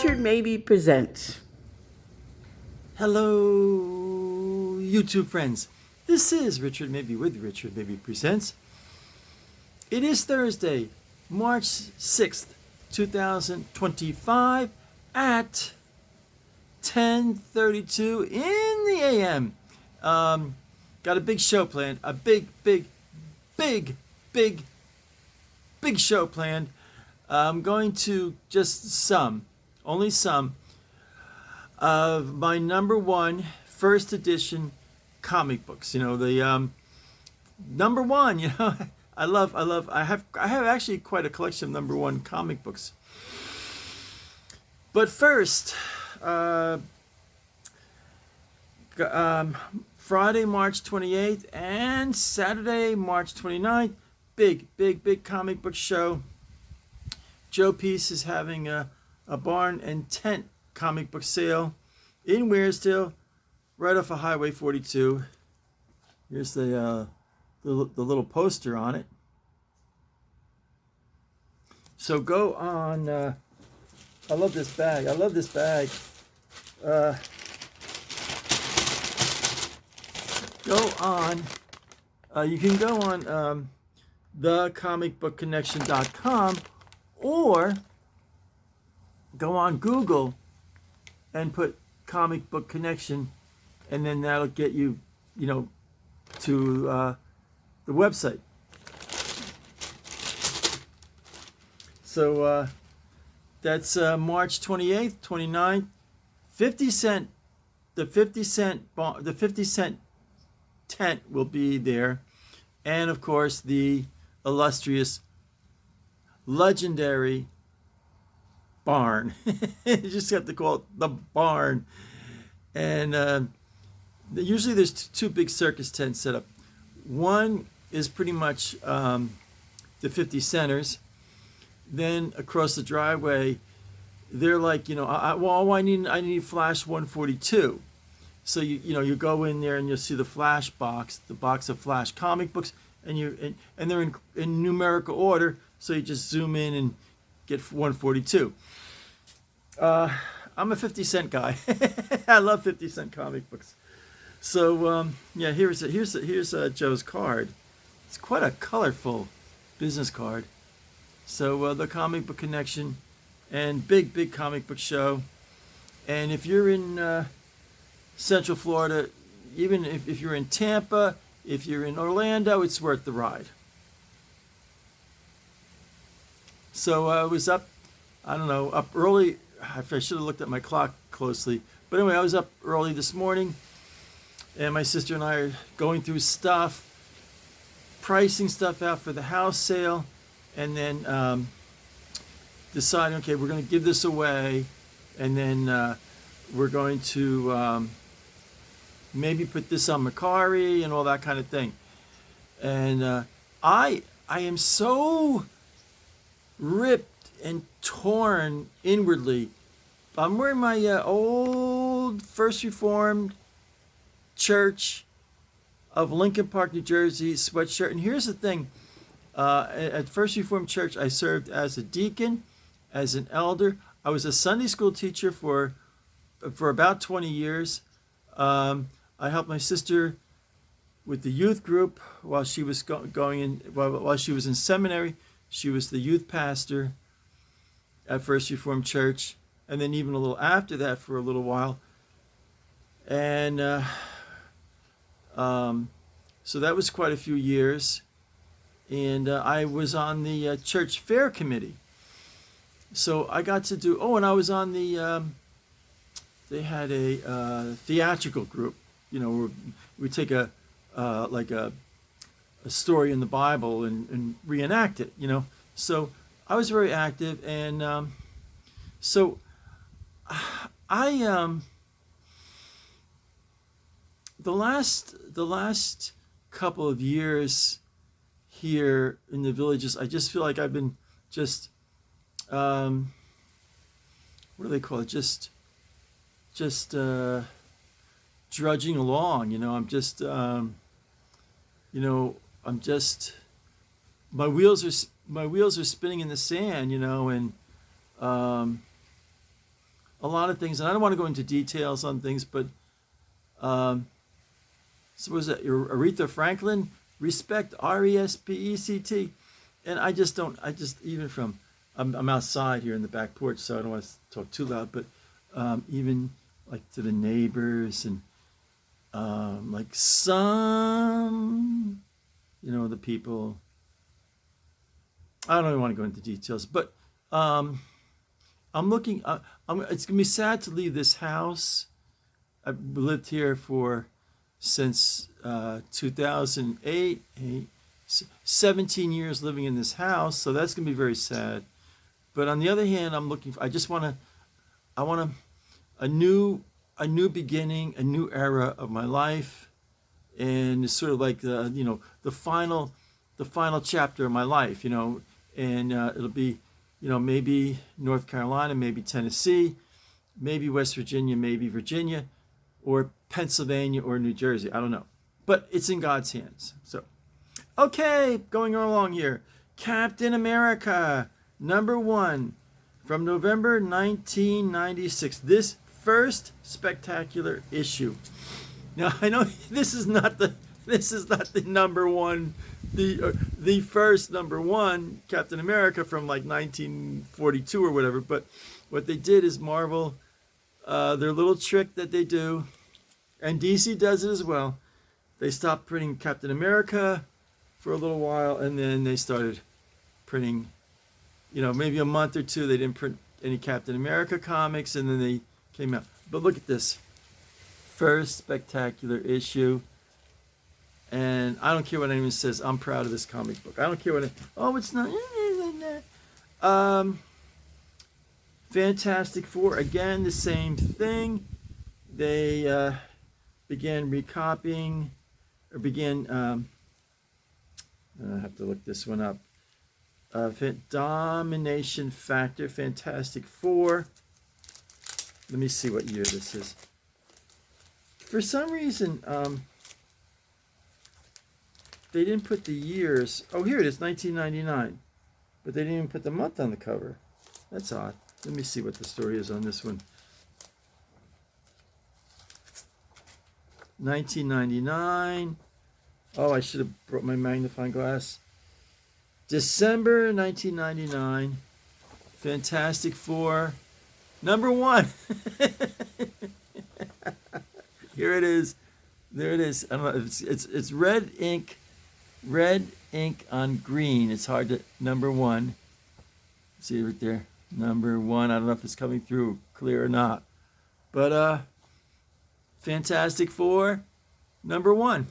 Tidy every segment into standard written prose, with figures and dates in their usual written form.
Richard Mabey presents. Hello, YouTube friends. This is Richard Mabey with Richard Mabey Presents. It is Thursday, March 6th, 2025 at 10:32 in the AM. Got a big show planned. A big show planned. I'm going to just only some of my number one first edition comic books. You know, the number one. You know, I have actually quite a collection of number one comic books. But first, Friday, March 28th and Saturday, March 29th, big comic book show. Joe Peace is having a barn and tent comic book sale in Weirsdale, right off of Highway 42. Here's the little poster on it. So go on. I love this bag. Go on. You can go on thecomicbookconnection.com or go on Google and put Comic Book Connection, and then that'll get you, to the website. So that's March 28th, 29th, 50 cent. The 50 cent tent will be there, and of course the illustrious, legendary barn. You just have to call it the barn. And usually there's two big circus tents set up. One is pretty much the 50 centers. Then across the driveway, they're like, I need Flash 142. So you go in there and you'll see the Flash box, the box of Flash comic books, and they're in numerical order. So you just zoom in and get 142. I'm a 50 cent guy. I love 50 cent comic books. So here's Joe's card. It's quite a colorful business card. So the Comic Book Connection and big comic book show. And if you're in Central Florida, even if you're in Tampa, if you're in Orlando, it's worth the ride. So I was up early. I should have looked at my clock closely. But anyway, I was up early this morning, and my sister and I are going through stuff, pricing stuff out for the house sale, and then deciding, okay, we're going to give this away, and then we're going to maybe put this on Macari and all that kind of thing. And I am so ripped and torn inwardly. I'm wearing my old First Reformed Church of Lincoln Park, New Jersey sweatshirt. And here's the thing. At First Reformed Church, I served as a deacon, as an elder. I was a Sunday school teacher for about 20 years. I helped my sister with the youth group while she was while she was in seminary. She was the youth pastor at First Reformed Church, and then even a little after that for a little while. And so that was quite a few years. And I was on the church fair committee. So I got to do, and I was on the, they had a theatrical group, where we take a story in the Bible and reenact it, So I was very active, and so I the last couple of years here in the villages, I just feel like I've been just what do they call it? Just drudging along, I'm just I'm just, my wheels are spinning in the sand, and a lot of things, and I don't want to go into details on things, but so was it Aretha Franklin? Respect, RESPECT. And I just don't, even from, I'm outside here in the back porch, so I don't want to talk too loud, but even like to the neighbors and like some, the people, I don't even want to go into details, but I'm looking, it's going to be sad to leave this house. I've lived here since 2008, 17 years living in this house, so that's going to be very sad. But on the other hand, I want a new beginning, a new era of my life, and it's sort of like the final chapter of my life, and it'll be, maybe North Carolina, maybe Tennessee, maybe West Virginia, maybe Virginia, or Pennsylvania or New Jersey. I don't know, but it's in God's hands. So, okay, going along here. Captain America, #1, from November 1996. This first spectacular issue. Now I know this is not the #1, the first #1 Captain America from like 1942 or whatever. But what they did is Marvel, their little trick that they do, and DC does it as well. They stopped printing Captain America for a little while, and then they started printing, maybe a month or two they didn't print any Captain America comics, and then they came out. But look at this first spectacular issue, and I don't care what anyone says, I'm proud of this comic book. I don't care what it's not. Fantastic Four, again, the same thing. They began recopying, or began, I have to look this one up. Domination Factor, Fantastic Four. Let me see what year this is. For some reason, they didn't put the years. Oh, here it is, 1999. But they didn't even put the month on the cover. That's odd. Let me see what the story is on this one. 1999. Oh, I should have brought my magnifying glass. December 1999. Fantastic Four, #1. Here it is. There it is. I don't know. It's red ink on green. It's hard to #1. See it right there. #1. I don't know if it's coming through clear or not. But Fantastic Four, #1.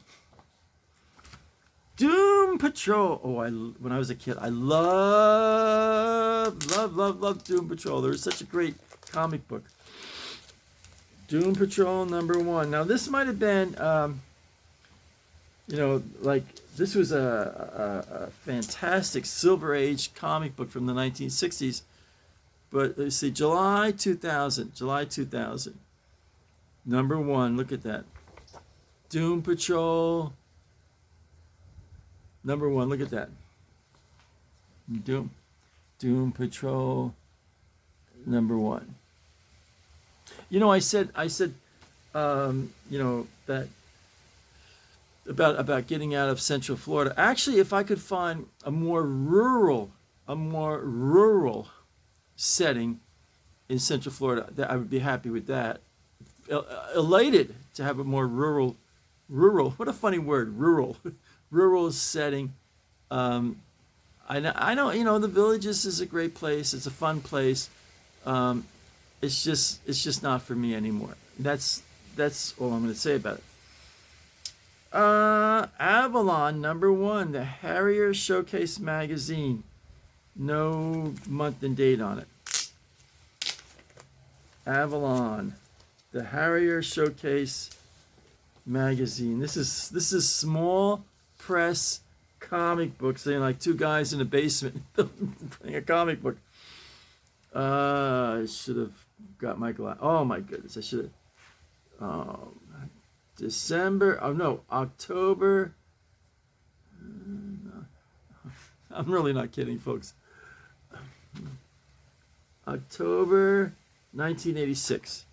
Doom Patrol. Oh, when I was a kid, I loved Doom Patrol. There was such a great comic book. Doom Patrol, #1. Now this might have been, like this was a fantastic Silver Age comic book from the 1960s. But let's see, July 2000, #1. Look at that. Doom Patrol, #1. Look at that. Doom Patrol, #1. I said, that about getting out of Central Florida. Actually, if I could find a more rural setting in Central Florida, that I would be happy with that. Elated to have a more rural. What a funny word, rural setting. I know, the Villages is a great place. It's a fun place. It's just not for me anymore. That's all I'm going to say about it. Avalon, #1, the Harrier Showcase magazine. No month and date on it. Avalon, the Harrier Showcase magazine. This is small press comic books. They're like two guys in a basement playing a comic book. I should have got my glass. Oh my goodness, I should have. October. I'm really not kidding, folks. October 1986.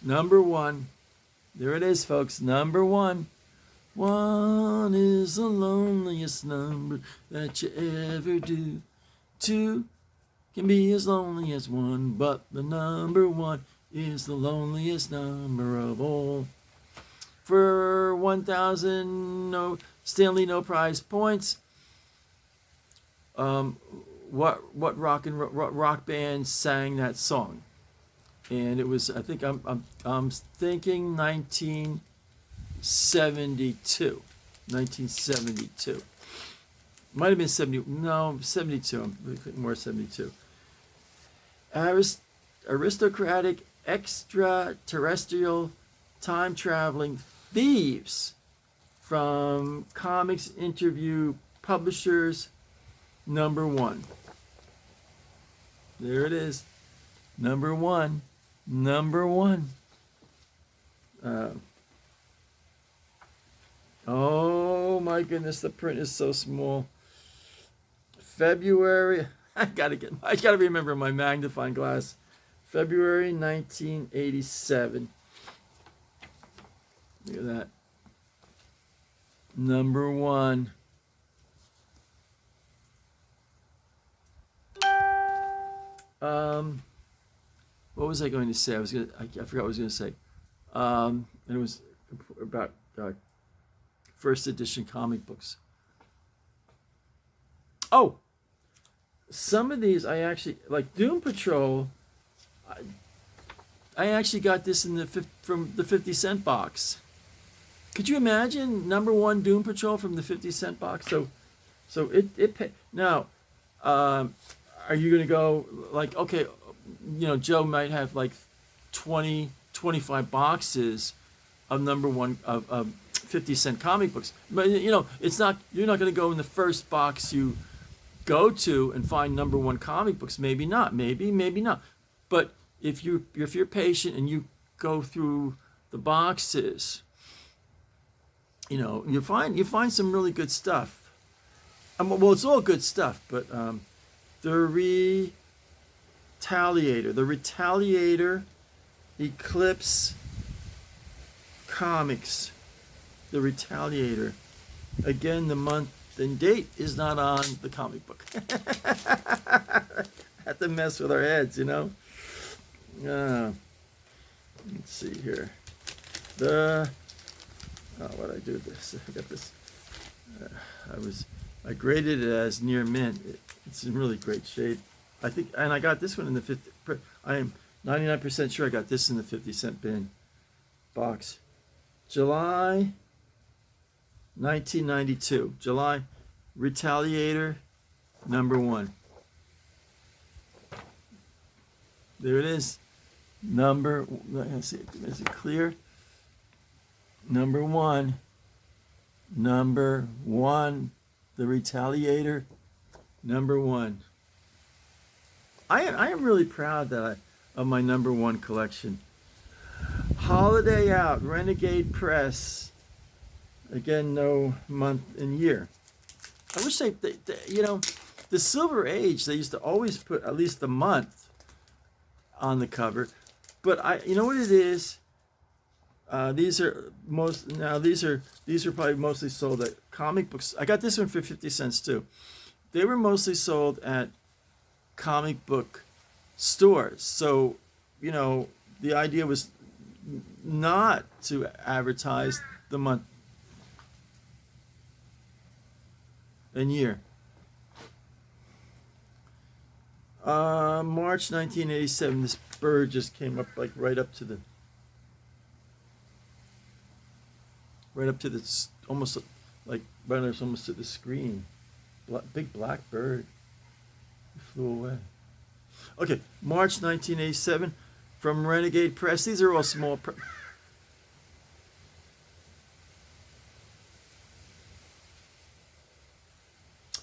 Number one. There it is, folks. Number one. One is the loneliest number that you ever do. Two can be as lonely as one, but the number one is the loneliest number of all. For 1,000 Stanley No Prize points, what rock band sang that song? And it was, I think I'm thinking 1972. 1972. Might have been 72. I'm thinking more 72. Aristocratic, extraterrestrial, time-traveling thieves from Comics Interview Publishers, number one. There it is. Number one. Number one. Oh my goodness, the print is so small. February. I gotta remember my magnifying glass. February 1987. Look at that. Number one. What was I going to say? I forgot what I was going to say. And it was about first edition comic books. Oh, some of these I actually like. Doom Patrol. I actually got this from the 50-cent box. Could you imagine number one Doom Patrol from the 50-cent box? So it now. Are you going to go like, okay, Joe might have like 20, 25 boxes of number one of 50-cent comic books, but it's not. You're not going to go in the first box you go to and find number one comic books. Maybe not. Maybe not. But if you're patient and you go through the boxes, you find some really good stuff. Well, it's all good stuff, but the Retaliator, Eclipse Comics, the Retaliator. Again, the month and date is not on the comic book. Have to mess with our heads, Let's see here. What'd I do with this? I got this. I graded it as near mint. It's in really great shape. I think, and I got this one in the 50. I am 99% sure I got this in the 50-cent bin box. July 1992. July, Retaliator, number one. There it is. Let's see, is it clear? Number one. The Retaliator, number one. I am really proud of my number one collection. Holiday Out, Renegade Press. Again, no month and year. I wish the Silver Age, they used to always put at least the month on the cover. But you know what it is? These are probably mostly sold at comic books. I got this one for 50 cents too. They were mostly sold at comic book stores. So, the idea was not to advertise the month and year. March 1987, this bird just came up like right up to the almost like right almost to the screen. Big black bird. It flew away. Okay, March 1987 from Renegade Press. These are all small.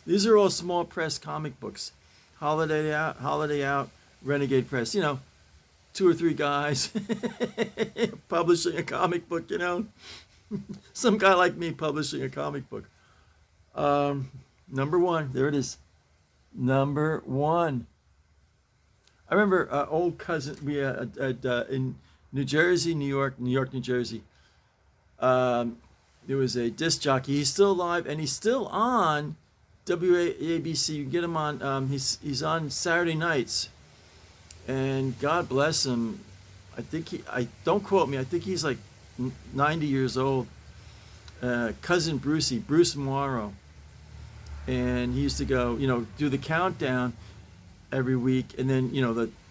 These are all small press comic books. Holiday Out, Renegade Press. 2 or 3 guys publishing a comic book. Some guy like me publishing a comic book. Number one, there it is. Number one. I remember old cousin. We in New Jersey, New York, New Jersey. Um, there was a disc jockey. He's still alive, and he's still on WABC. You can get him on. He's on Saturday nights, and God bless him. I think I don't quote me. I think he's like 90 years old. Cousin Brucey, Bruce Morrow, and he used to go, do the countdown every week, and then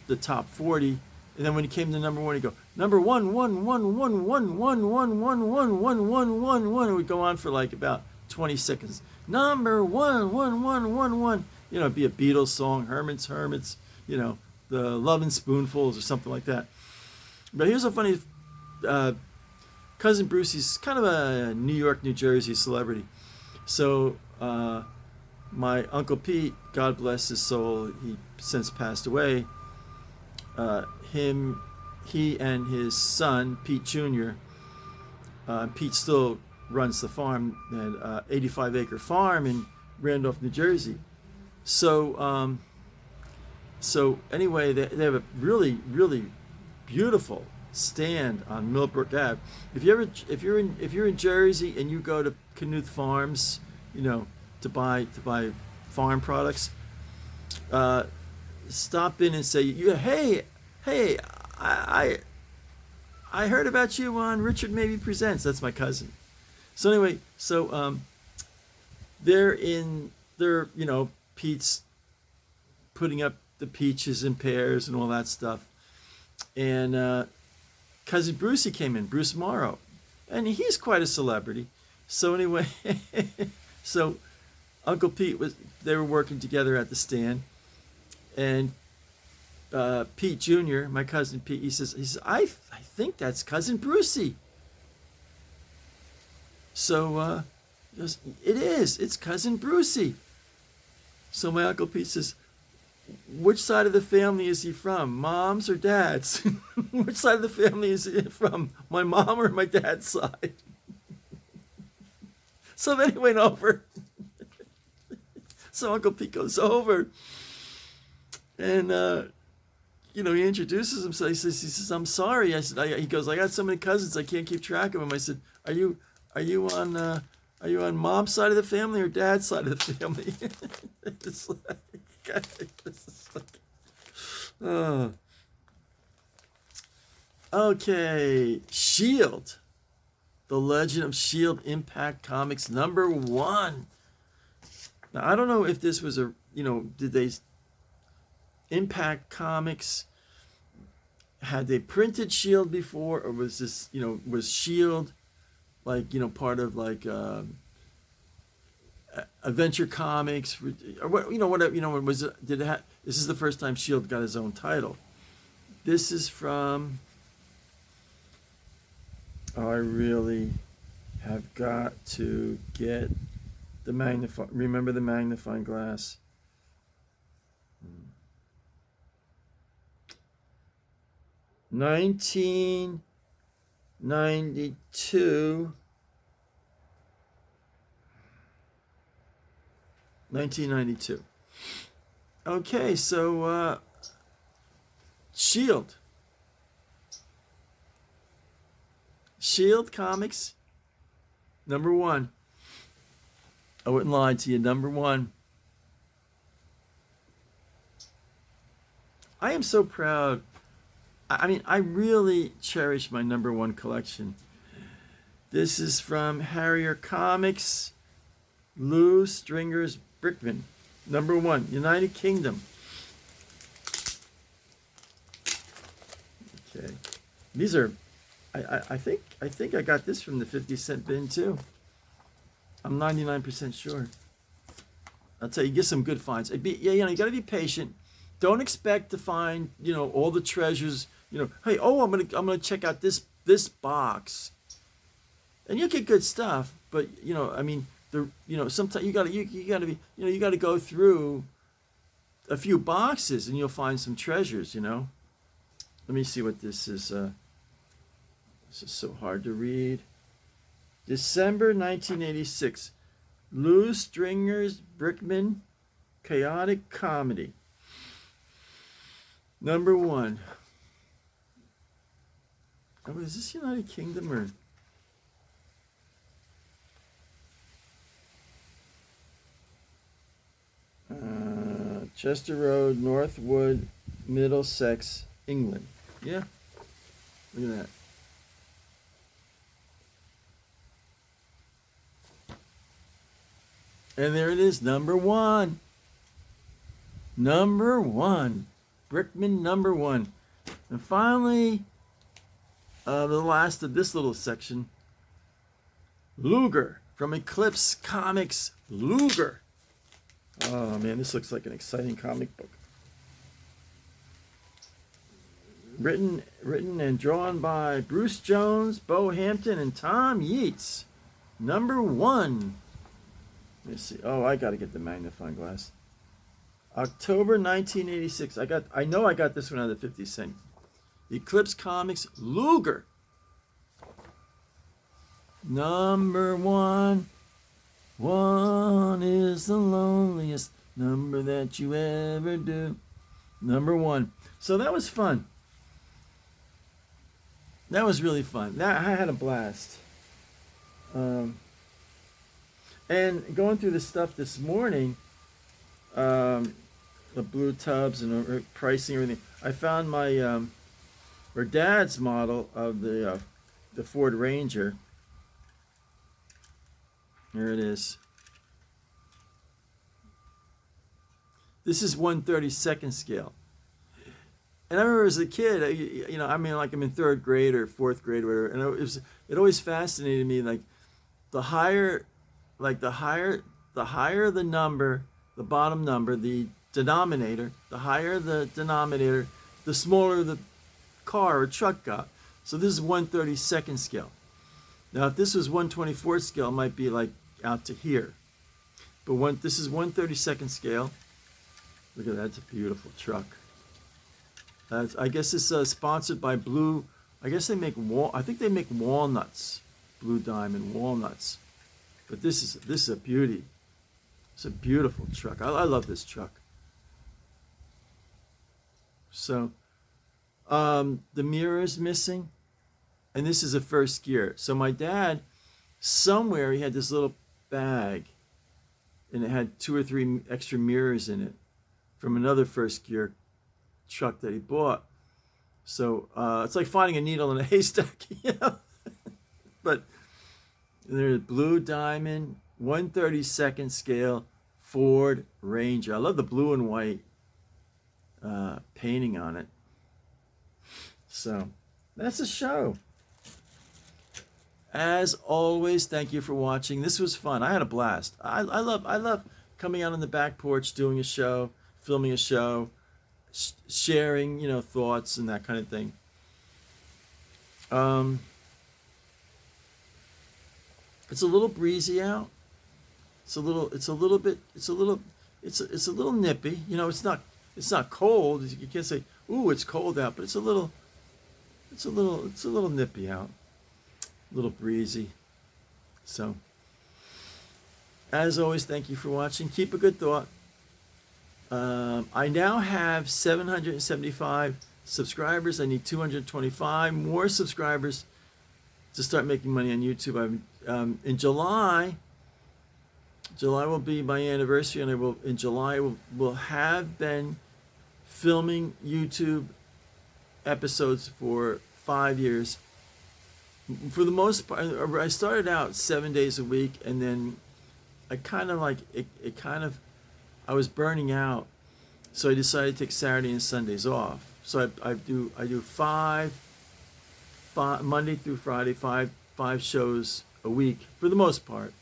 the top 40, and then when he came to number one, he'd go number one, one, one, one, one, one, one, one, one, one, one, one, one. It would go on for like about 20 seconds. Number one, one, one, one, one. It'd be a Beatles song, Hermits, the Lovin' Spoonfuls or something like that. But here's a funny. Cousin Brucey's kind of a New York, New Jersey celebrity. So my Uncle Pete, God bless his soul, he since passed away. He and his son, Pete Jr., Pete still runs the farm, an 85-acre farm in Randolph, New Jersey. So anyway, they have a really, really beautiful stand on Millbrook Ave. If you're in Jersey and you go to Knuth Farms, to buy farm products, stop in and say, hey, I heard about you on Richard Mabey Presents. That's my cousin. So anyway, they're Pete's putting up the peaches and pears and all that stuff, and Cousin Brucey came in, Bruce Morrow, and he's quite a celebrity. So anyway, so Uncle Pete they were working together at the stand, and Pete Jr., my cousin Pete, he says, I think that's Cousin Brucey. So he goes, it's Cousin Brucey. So my Uncle Pete says, which side of the family is he from, mom's or dad's? Which side of the family is he from, my mom or my dad's side? So then he went over. So Uncle Pete goes over, and he introduces himself. He says, I'm sorry. I said, he goes, I got so many cousins I can't keep track of them. I said, are you on mom's side of the family or dad's side of the family? It's like, oh. Okay, Shield, The Legend of Shield Impact Comics #1. Now I don't know if this was did they Impact Comics, had they printed Shield before, or was this was Shield like part of like Adventure Comics, or what whatever was it? This is the first time Shield got his own title. This is from. Oh, I really have got to get the remember the magnifying glass. 1992. 1992. Okay, so Shield Comics #1. I wouldn't lie to you, #1. I am so proud. I mean, I really cherish my #1 collection. This is from Harrier Comics, Lou Stringer's Brickman, #1, United Kingdom. Okay, these are. I think I got this from the 50-cent bin too. I'm 99% sure. I'll tell you, get some good finds. You got to be patient. Don't expect to find all the treasures. Hey, I'm gonna check out this box, and you'll get good stuff. But I mean, sometimes you gotta go through a few boxes, and you'll find some treasures. Let me see what this is. This is so hard to read. December 1986. Lou Stringer's Brickman Chaotic comedy. Number 1. Oh, is this United Kingdom or? Chester Road, Northwood, Middlesex, England. Yeah, look at that. And there it is, number 1. Number 1. Brickman number 1. And finally, the last of this little section, Luger from Eclipse Comics. Luger. Oh man, this looks like an exciting comic book. Written and drawn by Bruce Jones, Bo Hampton, and Tom Yeats. Number 1. Let me see. Oh, I got to get the magnifying glass. October 1986. I know I got this one out of the 50 cent. Eclipse Comics, Luger. Number 1. 1 is the loneliest number that you ever do. Number 1. So that was fun. That was really fun. I had a blast. And going through the stuff this morning, the blue tubs and pricing, everything. I found my or Dad's model of the Ford Ranger. There it is. This is 1/32 scale. And I remember as a kid, like I'm in 3rd grade or 4th grade or whatever, and it always fascinated me, like the higher the number, the bottom number, the denominator, the higher the denominator, the smaller the car or truck got. So this is 1/32 scale. Now, if this was 1/24 scale, it might be like out to here. But this is 1/32 scale. Look at that, it's a beautiful truck. I guess it's sponsored by Blue. I guess they make I think they make walnuts, Blue Diamond walnuts. But this is a beauty. It's a beautiful truck. I love this truck. So, the mirror is missing, and this is a 1st gear. So my dad, somewhere he had this little bag, and it had 2 or 3 extra mirrors in it from another 1st gear truck that he bought. So it's like finding a needle in a haystack, But there's Blue Diamond, 1/32 scale Ford Ranger. I love the blue and white painting on it. So that's the show. As always, thank you for watching. This was fun. I had a blast. I love coming out on the back porch, doing a show, filming a show, sharing, thoughts and that kind of thing. It's a little breezy out. It's a little nippy. It's not cold. You can't say, "Ooh, it's cold out," but it's a little nippy out. A little breezy. So, as always, thank you for watching. Keep a good thought. I now have 775 subscribers. I need 225 more subscribers to start making money on YouTube. In July will be my anniversary, and in July will have been filming YouTube episodes for 5 years. For the most part, I started out 7 days a week, and then I kind of I was burning out, so I decided to take Saturday and Sundays off. So I do 5 Monday through Friday, five shows a week for the most part,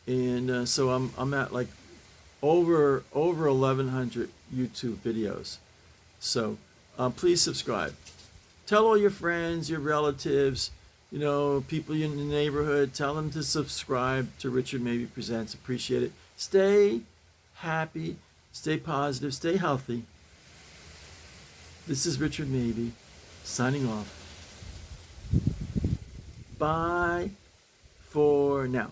and so I'm at like over 1,100 YouTube videos. So please subscribe. Tell all your friends, your relatives, people in the neighborhood. Tell them to subscribe to Richard Mabey Presents. Appreciate it. Stay happy, stay positive, stay healthy. This is Richard Mabey signing off. Bye for now.